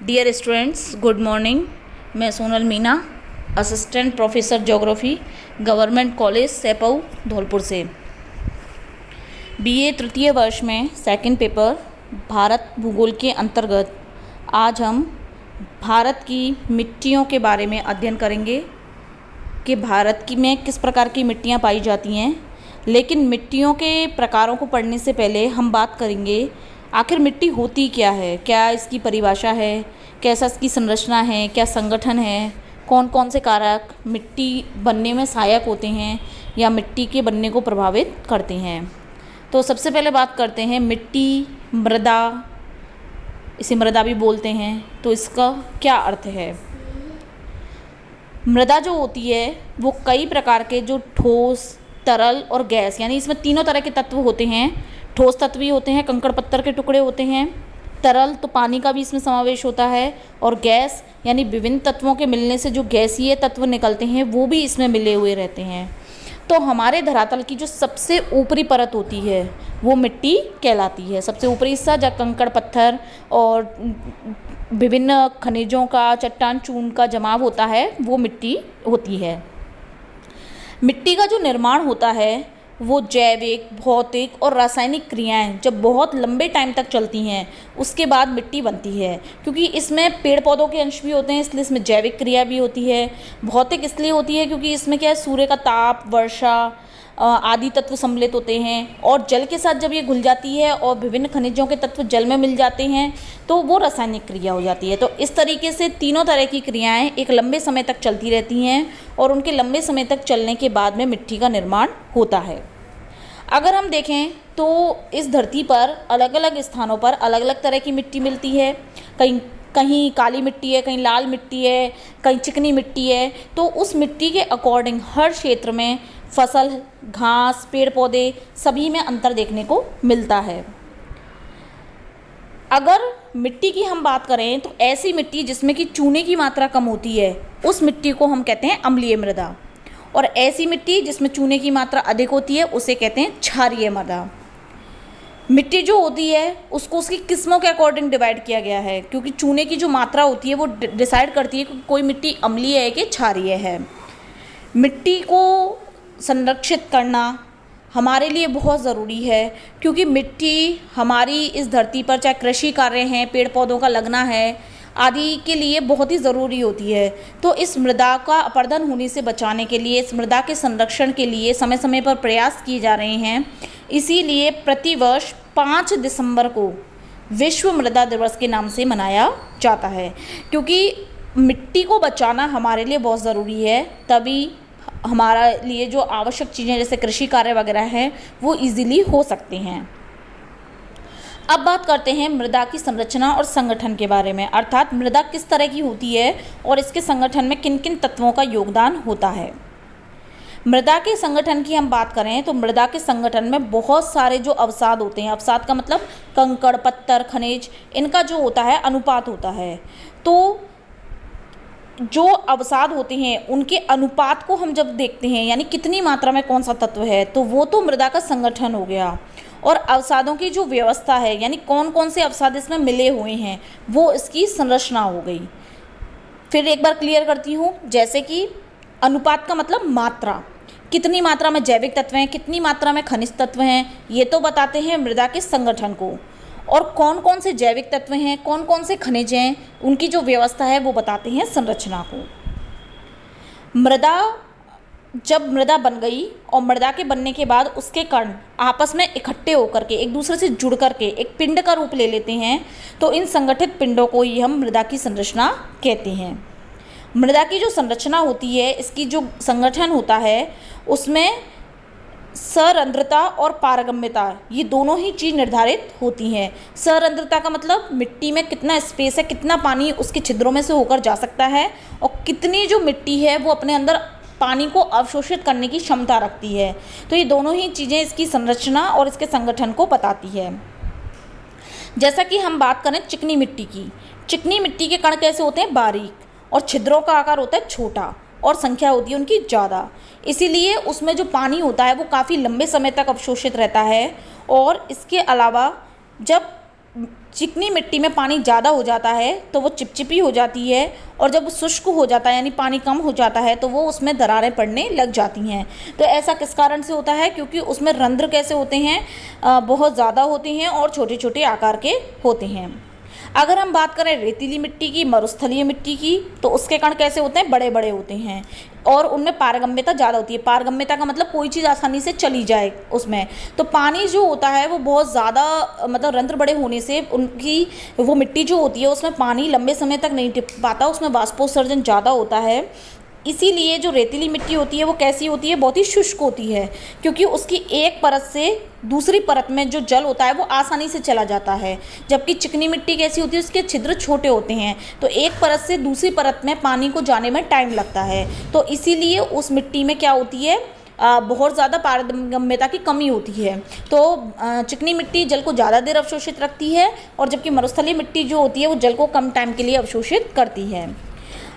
Dear students, good morning. मैं Sonal Meena, assistant professor geography, government college Saipau Dholpur से। BA तृतीय वर्ष में सेकंड पेपर भारत भूगोल के अंतर्गत आज हम भारत की मिट्टियों के बारे में अध्ययन करेंगे कि भारत की में किस प्रकार की मिट्टियाँ पाई जाती हैं। लेकिन मिट्टियों के प्रकारों को पढ़ने से पहले हम बात करेंगे आखिर मिट्टी होती क्या है, क्या इसकी परिभाषा है, कैसा इसकी संरचना है, क्या संगठन है, कौन कौन से कारक मिट्टी बनने में सहायक होते हैं या मिट्टी के बनने को प्रभावित करते हैं। तो सबसे पहले बात करते हैं मिट्टी, मृदा, इसे मृदा भी बोलते हैं, तो इसका क्या अर्थ है। मृदा जो होती है वो कई प्रकार के जो ठोस, तरल और गैस, यानी इसमें तीनों तरह के तत्व होते हैं। ठोस तत्व भी होते हैं, कंकड़ पत्थर के टुकड़े होते हैं। तरल तो पानी का भी इसमें समावेश होता है, और गैस यानी विभिन्न तत्वों के मिलने से जो गैसीय तत्व निकलते हैं वो भी इसमें मिले हुए रहते हैं। तो हमारे धरातल की जो सबसे ऊपरी परत होती है वो मिट्टी कहलाती है। सबसे ऊपरी हिस्सा जहाँ कंकड़ पत्थर और विभिन्न खनिजों का, चट्टान चूर्ण का जमाव होता है वो मिट्टी होती है। मिट्टी का जो निर्माण होता है वो जैविक, भौतिक और रासायनिक क्रियाएं जब बहुत लंबे टाइम तक चलती हैं उसके बाद मिट्टी बनती है। क्योंकि इसमें पेड़ पौधों के अंश भी होते हैं, इसलिए इसमें जैविक क्रिया भी होती है। भौतिक इसलिए होती है क्योंकि इसमें क्या है, सूर्य का ताप, वर्षा आदि तत्व सम्मिलित होते हैं, और जल के साथ जब ये घुल जाती है और विभिन्न खनिजों के तत्व जल में मिल जाते हैं तो वो रासायनिक क्रिया हो जाती है। तो इस तरीके से तीनों तरह की क्रियाएं एक लंबे समय तक चलती रहती हैं और उनके लंबे समय तक चलने के बाद में मिट्टी का निर्माण होता है। अगर हम देखें तो इस धरती पर अलग अलग स्थानों पर अलग अलग तरह की मिट्टी मिलती है। कहीं कहीं काली मिट्टी है, कहीं लाल मिट्टी है, कहीं चिकनी मिट्टी है। तो उस मिट्टी के अकॉर्डिंग हर क्षेत्र में फसल, घास, पेड़ पौधे सभी में अंतर देखने को मिलता है। अगर मिट्टी की हम बात करें तो ऐसी मिट्टी जिसमें कि चूने की मात्रा कम होती है उस मिट्टी को हम कहते हैं अम्लीय मृदा, और ऐसी मिट्टी जिसमें चूने की मात्रा अधिक होती है उसे कहते हैं क्षारीय मृदा। मिट्टी जो होती है उसको उसकी किस्मों के अकॉर्डिंग डिवाइड किया गया है, क्योंकि चूने की जो मात्रा होती है वो डिसाइड करती है कि कोई मिट्टी अम्लीय है कि क्षारीय है। मिट्टी को संरक्षित करना हमारे लिए बहुत ज़रूरी है, क्योंकि मिट्टी हमारी इस धरती पर चाहे कृषि कार्य हैं, पेड़ पौधों का लगना है आदि के लिए बहुत ही ज़रूरी होती है। तो इस मृदा का अपरदन होने से बचाने के लिए, इस मृदा के संरक्षण के लिए समय समय पर प्रयास किए जा रहे हैं। इसीलिए प्रतिवर्ष 5 दिसंबर को विश्व मृदा दिवस के नाम से मनाया जाता है, क्योंकि मिट्टी को बचाना हमारे लिए बहुत ज़रूरी है। तभी हमारा लिए जो आवश्यक चीज़ें जैसे कृषि कार्य वगैरह हैं वो इजीली हो सकते हैं। अब बात करते हैं मृदा की संरचना और संगठन के बारे में, अर्थात मृदा किस तरह की होती है और इसके संगठन में किन किन तत्वों का योगदान होता है। मृदा के संगठन की हम बात करें तो मृदा के संगठन में बहुत सारे जो अवसाद होते हैं, अवसाद का मतलब कंकड़, पत्थर, खनिज, इनका जो होता है अनुपात होता है। तो जो अवसाद होते हैं उनके अनुपात को हम जब देखते हैं, यानी कितनी मात्रा में कौन सा तत्व है, तो वो तो मृदा का संगठन हो गया। और अवसादों की जो व्यवस्था है, यानी कौन कौन से अवसाद इसमें मिले हुए हैं, वो इसकी संरचना हो गई। फिर एक बार क्लियर करती हूँ, जैसे कि अनुपात का मतलब मात्रा, कितनी मात्रा में जैविक तत्व हैं, कितनी मात्रा में खनिज तत्व हैं, ये तो बताते हैं मृदा के संगठन को। और कौन कौन से जैविक तत्व हैं, कौन कौन से खनिज हैं, उनकी जो व्यवस्था है वो बताते हैं संरचना को। जब मृदा बन गई और मृदा के बनने के बाद उसके कण आपस में इकट्ठे होकर के एक दूसरे से जुड़ करके एक पिंड का रूप ले लेते हैं, तो इन संगठित पिंडों को ही हम मृदा की संरचना कहते हैं। मृदा की जो संरचना होती है, इसकी जो संगठन होता है, उसमें सरंध्रता और पारगम्यता, ये दोनों ही चीज़ निर्धारित होती हैं। सरंध्रता का मतलब मिट्टी में कितना स्पेस है, कितना पानी उसके छिद्रों में से होकर जा सकता है, और कितनी जो मिट्टी है वो अपने अंदर पानी को अवशोषित करने की क्षमता रखती है। तो ये दोनों ही चीज़ें इसकी संरचना और इसके संगठन को बताती है। जैसा कि हम बात करें चिकनी मिट्टी की, चिकनी मिट्टी के कण कैसे होते हैं, बारीक, और छिद्रों का आकार होता है छोटा, और संख्या होती है उनकी ज़्यादा। इसीलिए उसमें जो पानी होता है वो काफ़ी लंबे समय तक अवशोषित रहता है। और इसके अलावा जब चिकनी मिट्टी में पानी ज़्यादा हो जाता है तो वो चिपचिपी हो जाती है, और जब शुष्क हो जाता है यानी पानी कम हो जाता है तो वो उसमें दरारें पड़ने लग जाती हैं। तो ऐसा किस कारण से होता है? क्योंकि उसमें रंध्र कैसे होते हैं, बहुत ज़्यादा होते हैं और छोटे छोटे आकार के होते हैं। अगर हम बात करें रेतीली मिट्टी की, मरुस्थलीय मिट्टी की, तो उसके कण कैसे होते हैं? बड़े बड़े होते हैं और उनमें पारगम्यता ज़्यादा होती है। पारगम्यता का मतलब कोई चीज़ आसानी से चली जाए उसमें। तो पानी जो होता है वो बहुत ज़्यादा, मतलब रंध्र बड़े होने से उनकी वो मिट्टी जो होती है उसमें पानी लंबे समय तक नहीं टिक पाता, उसमें वाष्पोत्सर्जन ज़्यादा होता है। इसीलिए जो रेतीली मिट्टी होती है वो कैसी होती है? बहुत ही शुष्क होती है, क्योंकि उसकी एक परत से दूसरी परत में जो जल होता है वो आसानी से चला जाता है। जबकि चिकनी मिट्टी कैसी होती है? उसके छिद्र छोटे होते हैं, तो एक परत से दूसरी परत में पानी को जाने में टाइम लगता है। तो इसीलिए उस मिट्टी में क्या होती है? बहुत ज़्यादा पारगम्यता की कमी होती है। तो चिकनी मिट्टी जल को ज़्यादा देर अवशोषित रखती है, और जबकि मरुस्थलीय मिट्टी जो होती है वो जल को कम टाइम के लिए अवशोषित करती है।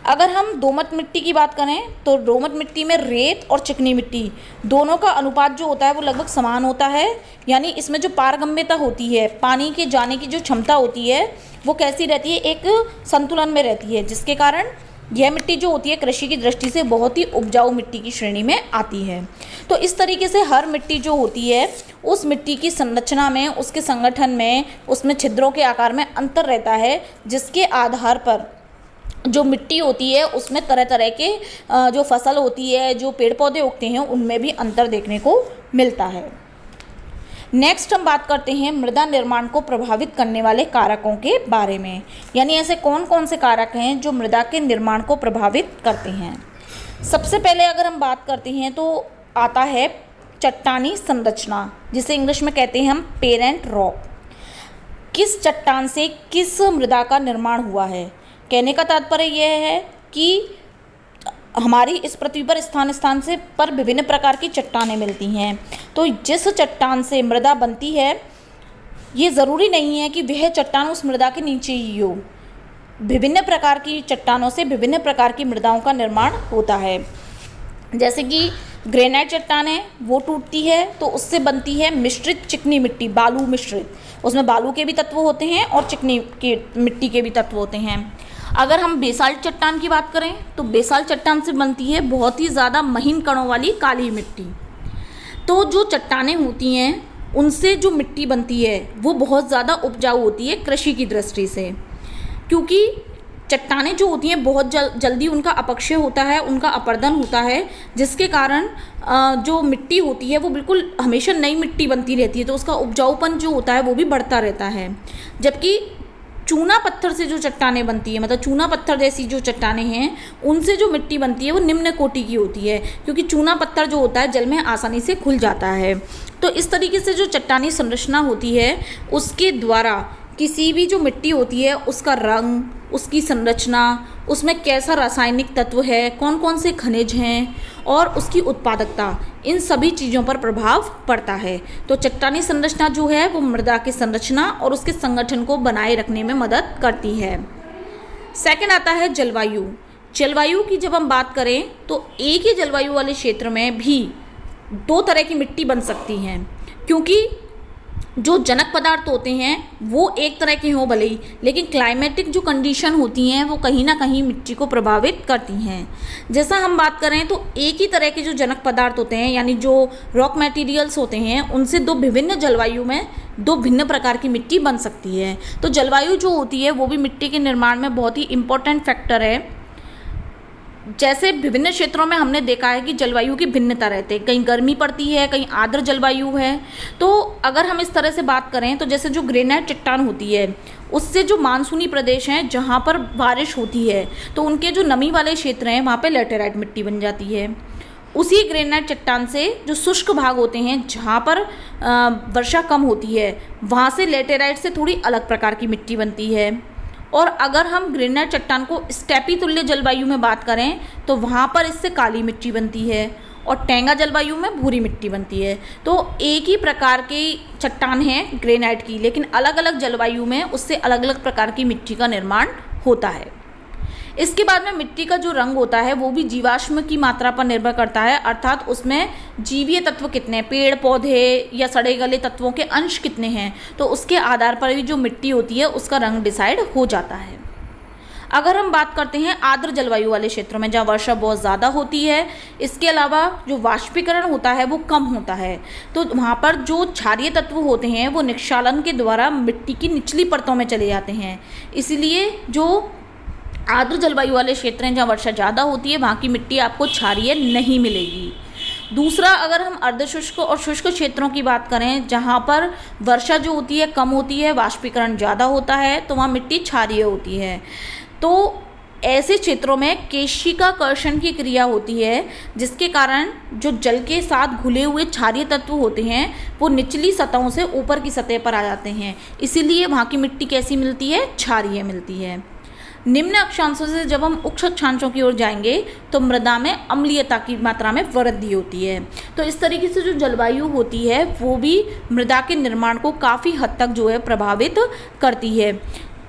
अगर हम दोमट मिट्टी की बात करें तो दोमट मिट्टी में रेत और चिकनी मिट्टी दोनों का अनुपात जो होता है वो लगभग समान होता है। यानी इसमें जो पारगम्यता होती है, पानी के जाने की जो क्षमता होती है वो कैसी रहती है? एक संतुलन में रहती है, जिसके कारण यह मिट्टी जो होती है कृषि की दृष्टि से बहुत ही उपजाऊ मिट्टी की श्रेणी में आती है। तो इस तरीके से हर मिट्टी जो होती है उस मिट्टी की संरचना में, उसके संगठन में, उसमें छिद्रों के आकार में अंतर रहता है, जिसके आधार पर जो मिट्टी होती है उसमें तरह तरह के जो फसल होती है, जो पेड़ पौधे उगते हैं, उनमें भी अंतर देखने को मिलता है। नेक्स्ट हम बात करते हैं मृदा निर्माण को प्रभावित करने वाले कारकों के बारे में। यानी ऐसे कौन कौन से कारक हैं जो मृदा के निर्माण को प्रभावित करते हैं। सबसे पहले अगर हम बात करते हैं तो आता है चट्टानी संरचना, जिसे इंग्लिश में कहते हैं हम पेरेंट रॉक। किस चट्टान से किस मृदा का निर्माण हुआ है? कहने का तात्पर्य यह है कि हमारी इस पृथ्वी पर स्थान स्थान से पर विभिन्न प्रकार की चट्टानें मिलती हैं। तो जिस चट्टान से मृदा बनती है ये ज़रूरी नहीं है कि वह चट्टान उस मृदा के नीचे ही हो। विभिन्न प्रकार की चट्टानों से विभिन्न प्रकार की मृदाओं का निर्माण होता है। जैसे कि ग्रेनाइट चट्टान है, वो टूटती है तो उससे बनती है मिश्रित चिकनी मिट्टी, बालू मिश्रित। उसमें बालू के भी तत्व होते हैं और चिकनी की मिट्टी के भी तत्व होते हैं। अगर हम बेसाल्ट चट्टान की बात करें तो बेसाल्ट चट्टान से बनती है बहुत ही ज़्यादा महीन कणों वाली काली मिट्टी। तो जो चट्टानें होती हैं उनसे जो मिट्टी बनती है वो बहुत ज़्यादा उपजाऊ होती है कृषि की दृष्टि से, क्योंकि चट्टानें जो होती हैं बहुत जल्दी उनका अपक्षय होता है, उनका अपर्दन होता है, जिसके कारण जो मिट्टी होती है वो बिल्कुल हमेशा नई मिट्टी बनती रहती है, तो उसका उपजाऊपन जो होता है वो भी बढ़ता रहता है। जबकि चूना पत्थर से जो चट्टानें बनती है, मतलब चूना पत्थर जैसी जो चट्टानें हैं उनसे जो मिट्टी बनती है वो निम्न कोटि की होती है, क्योंकि चूना पत्थर जो होता है जल में आसानी से घुल जाता है। तो इस तरीके से जो चट्टानी संरचना होती है उसके द्वारा किसी भी जो मिट्टी होती है उसका रंग, उसकी संरचना, उसमें कैसा रासायनिक तत्व है, कौन कौन से खनिज हैं और उसकी उत्पादकता, इन सभी चीज़ों पर प्रभाव पड़ता है। तो चट्टानी संरचना जो है वो मृदा की संरचना और उसके संगठन को बनाए रखने में मदद करती है। सेकंड आता है जलवायु। जलवायु की जब हम बात करें तो एक ही जलवायु वाले क्षेत्र में भी दो तरह की मिट्टी बन सकती हैं, क्योंकि जो जनक पदार्थ होते हैं वो एक तरह के हों भले ही, लेकिन क्लाइमेटिक जो कंडीशन होती हैं वो कहीं ना कहीं मिट्टी को प्रभावित करती हैं। जैसा हम बात करें तो एक ही तरह के जो जनक पदार्थ होते हैं यानी जो रॉक मटेरियल्स होते हैं उनसे दो विभिन्न जलवायु में दो भिन्न प्रकार की मिट्टी बन सकती है। तो जलवायु जो होती है वो भी मिट्टी के निर्माण में बहुत ही इम्पोर्टेंट फैक्टर है। जैसे विभिन्न क्षेत्रों में हमने देखा है कि जलवायु की भिन्नता रहती है, कहीं गर्मी पड़ती है, कहीं आर्द्र जलवायु है। तो अगर हम इस तरह से बात करें तो जैसे जो ग्रेनाइट चट्टान होती है उससे जो मानसूनी प्रदेश हैं जहाँ पर बारिश होती है तो उनके जो नमी वाले क्षेत्र हैं वहाँ पे लैटेराइट मिट्टी बन जाती है। उसी ग्रेनाइट चट्टान से जो शुष्क भाग होते हैं जहाँ पर वर्षा कम होती है वहाँ से लैटेराइट से थोड़ी अलग प्रकार की मिट्टी बनती है। और अगर हम ग्रेनाइट चट्टान को स्टेपी तुल्य जलवायु में बात करें तो वहाँ पर इससे काली मिट्टी बनती है और टेंगा जलवायु में भूरी मिट्टी बनती है। तो एक ही प्रकार की चट्टान है ग्रेनाइट की, लेकिन अलग अलग जलवायु में उससे अलग अलग प्रकार की मिट्टी का निर्माण होता है। इसके बाद में मिट्टी का जो रंग होता है वो भी जीवाश्म की मात्रा पर निर्भर करता है, अर्थात उसमें जीवीय तत्व कितने, पेड़ पौधे या सड़े गले तत्वों के अंश कितने हैं, तो उसके आधार पर भी जो मिट्टी होती है उसका रंग डिसाइड हो जाता है। अगर हम बात करते हैं आर्द्र जलवायु वाले क्षेत्रों में जहाँ वर्षा बहुत ज़्यादा होती है, इसके अलावा जो वाष्पीकरण होता है वो कम होता है, तो वहाँ पर जो क्षारीय तत्व होते हैं वो निक्षालन के द्वारा मिट्टी की निचली परतों में चले जाते हैं। इसीलिए जो आर्द्र जलवायु वाले क्षेत्र हैं जहाँ वर्षा ज़्यादा होती है वहाँ की मिट्टी आपको क्षारीय नहीं मिलेगी। दूसरा, अगर हम अर्धशुष्क और शुष्क क्षेत्रों की बात करें जहाँ पर वर्षा जो होती है कम होती है, वाष्पीकरण ज़्यादा होता है, तो वहाँ मिट्टी क्षारीय होती है। तो ऐसे क्षेत्रों में केशिकाकर्षण की क्रिया होती है, जिसके कारण जो जल के साथ घुले हुए क्षारीय तत्व होते हैं वो निचली सतहों से ऊपर की सतह पर आ जाते हैं, इसीलिए वहाँ की मिट्टी कैसी मिलती है, क्षारीय मिलती है। निम्न अक्षांशों से जब हम उच्च अक्षांशों की ओर जाएंगे तो मृदा में अम्लीयता की मात्रा में वृद्धि होती है। तो इस तरीके से जो जलवायु होती है वो भी मृदा के निर्माण को काफ़ी हद तक जो है प्रभावित करती है।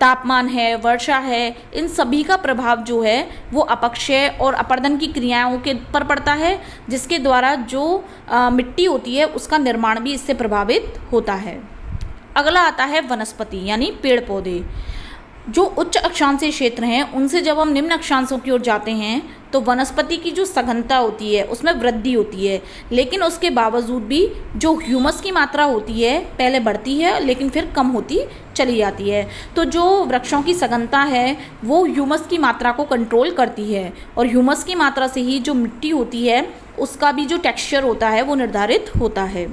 तापमान है, वर्षा है, इन सभी का प्रभाव जो है वो अपक्षय और अपर्दन की क्रियाओं के पर पड़ता है, जिसके द्वारा जो मिट्टी होती है उसका निर्माण भी इससे प्रभावित होता है। अगला आता है वनस्पति यानी पेड़ पौधे। जो उच्च अक्षांशीय क्षेत्र हैं उनसे जब हम निम्न अक्षांशों की ओर जाते हैं तो वनस्पति की जो सघनता होती है उसमें वृद्धि होती है, लेकिन उसके बावजूद भी जो ह्यूमस की मात्रा होती है पहले बढ़ती है लेकिन फिर कम होती चली जाती है। तो जो वृक्षों की सघनता है वो ह्यूमस की मात्रा को कंट्रोल करती है, और ह्यूमस की मात्रा से ही जो मिट्टी होती है उसका भी जो टेक्सचर होता है वो निर्धारित होता है।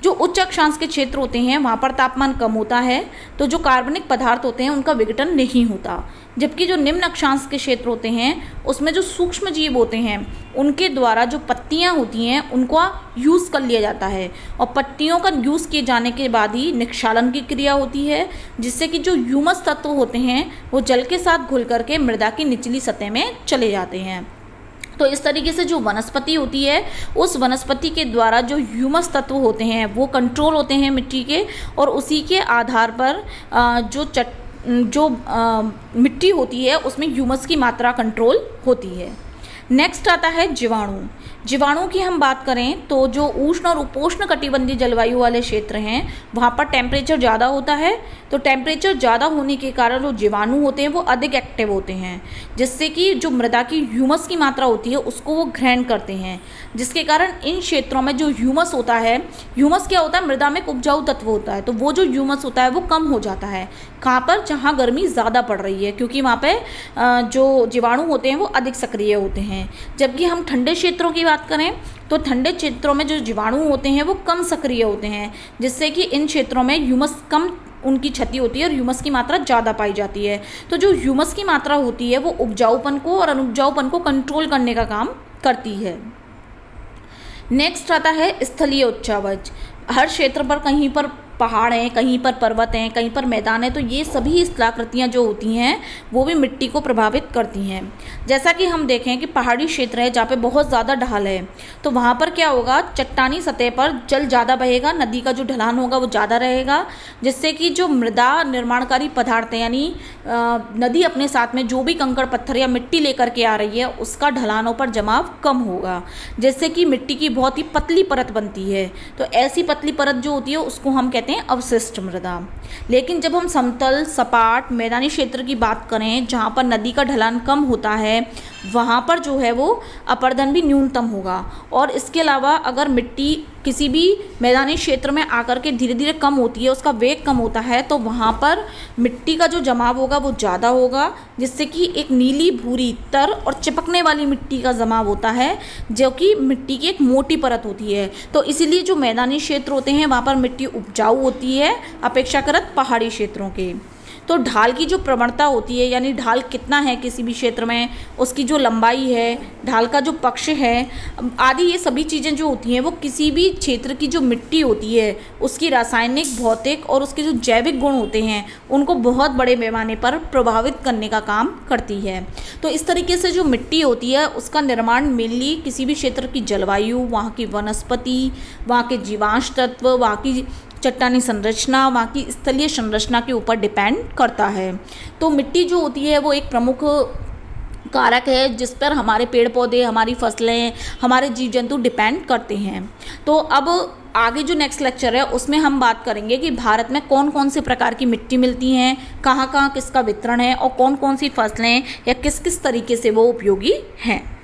जो उच्च अक्षांश के क्षेत्र होते हैं वहाँ पर तापमान कम होता है, तो जो कार्बनिक पदार्थ होते हैं उनका विघटन नहीं होता, जबकि जो निम्न अक्षांश के क्षेत्र होते हैं उसमें जो सूक्ष्म जीव होते हैं उनके द्वारा जो पत्तियाँ होती हैं उनको यूज़ कर लिया जाता है, और पत्तियों का यूज़ किए जाने के बाद ही निक्षालन की क्रिया होती है, जिससे कि जो ह्यूमस तत्व होते हैं वो जल के साथ घुल करके मृदा की निचली सतह में चले जाते हैं। तो इस तरीके से जो वनस्पति होती है उस वनस्पति के द्वारा जो ह्यूमस तत्व होते हैं वो कंट्रोल होते हैं मिट्टी के, और उसी के आधार पर जो मिट्टी होती है उसमें ह्यूमस की मात्रा कंट्रोल होती है। नेक्स्ट आता है जीवाणु। जीवाणु की हम बात करें तो जो उष्ण और उपोष्ण कटिबंधीय जलवायु वाले क्षेत्र हैं वहाँ पर टेम्परेचर ज़्यादा होता है, तो टेम्परेचर ज़्यादा होने के कारण जो जीवाणु होते हैं वो अधिक एक्टिव होते हैं, जिससे कि जो मृदा की ह्यूमस की मात्रा होती है उसको वो ग्रहण करते हैं, जिसके कारण इन क्षेत्रों में जो ह्यूमस होता है, ह्यूमस क्या होता है, मृदा में एक उपजाऊ तत्व होता है, तो वो जो ह्यूमस होता है वो कम हो जाता है। कहाँ पर, जहाँ गर्मी ज़्यादा पड़ रही है, क्योंकि वहाँ पे जो जीवाणु होते हैं वो अधिक सक्रिय होते हैं। जबकि हम ठंडे क्षेत्रों की बात करें तो ठंडे क्षेत्रों में जो जीवाणु होते हैं वो कम सक्रिय होते हैं, जिससे कि इन क्षेत्रों में ह्यूमस कम उनकी क्षति होती है और ह्यूमस की मात्रा ज़्यादा पाई जाती है। तो जो ह्यूमस की मात्रा होती है वो उपजाऊपन को और अनुपजाऊपन को कंट्रोल करने का काम करती है। नेक्स्ट आता है स्थलीय उच्चावच। हर क्षेत्र पर कहीं पर पहाड़ हैं, कहीं पर पर्वत हैं, कहीं पर मैदान है, तो ये सभी स्थलाकृतियाँ जो होती हैं वो भी मिट्टी को प्रभावित करती हैं। जैसा कि हम देखें कि पहाड़ी क्षेत्र है जहाँ पे बहुत ज़्यादा ढाल है, तो वहाँ पर क्या होगा, चट्टानी सतह पर जल ज़्यादा बहेगा, नदी का जो ढलान होगा वो ज़्यादा रहेगा, जिससे कि जो मृदा निर्माणकारी पदार्थ हैं यानी नदी अपने साथ में जो भी कंकड़ पत्थर या मिट्टी लेकर के आ रही है उसका ढलानों पर जमाव कम होगा, जिससे कि मिट्टी की बहुत ही पतली परत बनती है। तो ऐसी पतली परत जो होती है उसको हम कहते हैं अवशिष्ट मृदा। लेकिन जब हम समतल, सपाट, मैदानी क्षेत्र की बात करें जहाँ पर नदी का ढलान कम होता है वहाँ पर जो है वो अपर्दन भी न्यूनतम होगा। और इसके अलावा अगर मिट्टी किसी भी मैदानी क्षेत्र में आकर के धीरे धीरे कम होती है, उसका वेग कम होता है, तो वहाँ पर मिट्टी का जो जमाव होगा वो ज़्यादा होगा, जिससे कि एक नीली, भूरी, तर और चिपकने वाली मिट्टी का जमाव होता है, जो कि मिट्टी की एक मोटी परत होती है। तो इसीलिए जो मैदानी क्षेत्र होते हैं वहाँ पर मिट्टी उपजाऊ होती है अपेक्षाकृत पहाड़ी क्षेत्रों के। तो ढाल की जो प्रवणता होती है यानी ढाल कितना है किसी भी क्षेत्र में, उसकी जो लंबाई है, ढाल का जो पक्ष है आदि, ये सभी चीज़ें जो होती हैं वो किसी भी क्षेत्र की जो मिट्टी होती है उसकी रासायनिक, भौतिक और उसके जो जैविक गुण होते हैं उनको बहुत बड़े पैमाने पर प्रभावित करने का काम करती है। तो इस तरीके से जो मिट्टी होती है उसका निर्माण मेनली किसी भी क्षेत्र की जलवायु, वहाँ की वनस्पति, वहाँ के जीवांश तत्व, वहाँ की चट्टानी संरचना, वहाँ की स्थलीय संरचना के ऊपर डिपेंड करता है। तो मिट्टी जो होती है वो एक प्रमुख कारक है जिस पर हमारे पेड़ पौधे, हमारी फसलें, हमारे जीव जंतु डिपेंड करते हैं। तो अब आगे जो नेक्स्ट लेक्चर है उसमें हम बात करेंगे कि भारत में कौन कौन से प्रकार की मिट्टी मिलती हैं, कहाँ कहाँ किसका वितरण है और कौन कौन सी फसलें या किस किस तरीके से वो उपयोगी हैं।